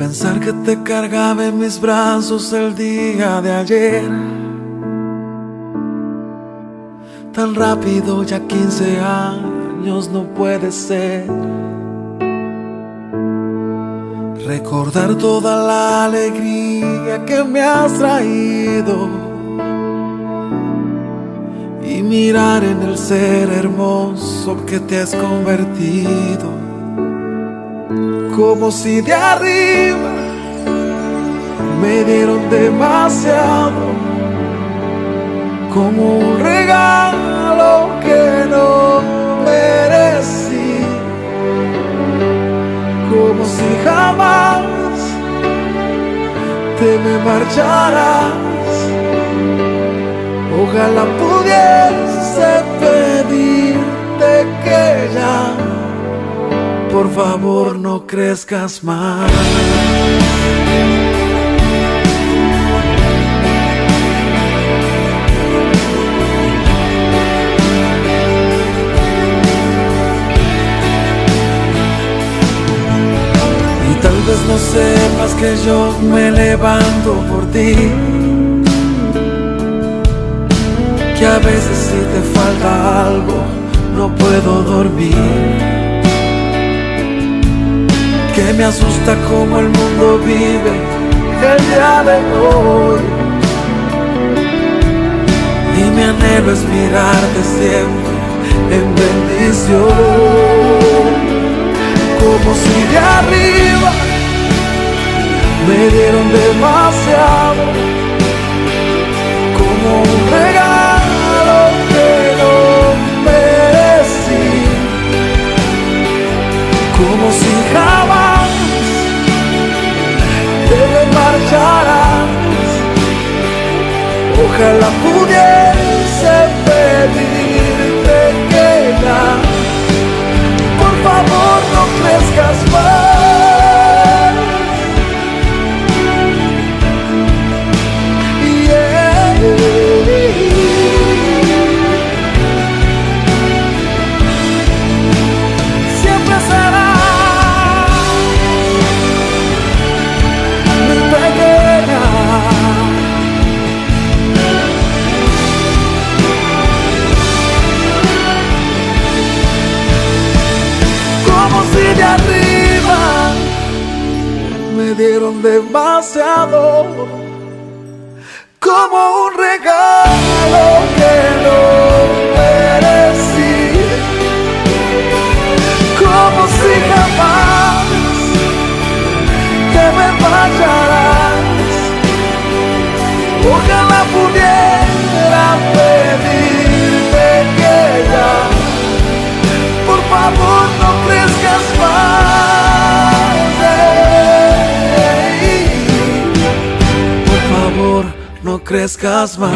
Pensar que te cargaba en mis brazos el día de ayer, tan rápido, ya 15 años no puede ser. Recordar toda la alegría que me has traído y mirar en el ser hermoso que te has convertido. Como si de arriba me dieron demasiado, como un regalo que no merecí, como si jamás te me marcharas. Ojalá pudiese pedirte que ya, por favor, no crezcas más. Y tal vez no sepas que yo me levanto por ti, que a veces si te falta algo no puedo dormir, que me asusta cómo el mundo vive el día de hoy, y mi anhelo es mirarte siempre en bendición. Como si de arriba me dieron demasiado, como un regalo que no merecí, como si jamás te me marcharás. Ojalá pudiese pedirte que ya, por favor, no crezcas más. Siempre será mi pequeña, como si de arriba me dieron demasiado, como un regalo que no merecí, como si jamás te me marcharás. Ojalá pudiera pedirte que ya, por favor, no crezcas más. Por favor, no crezcas más.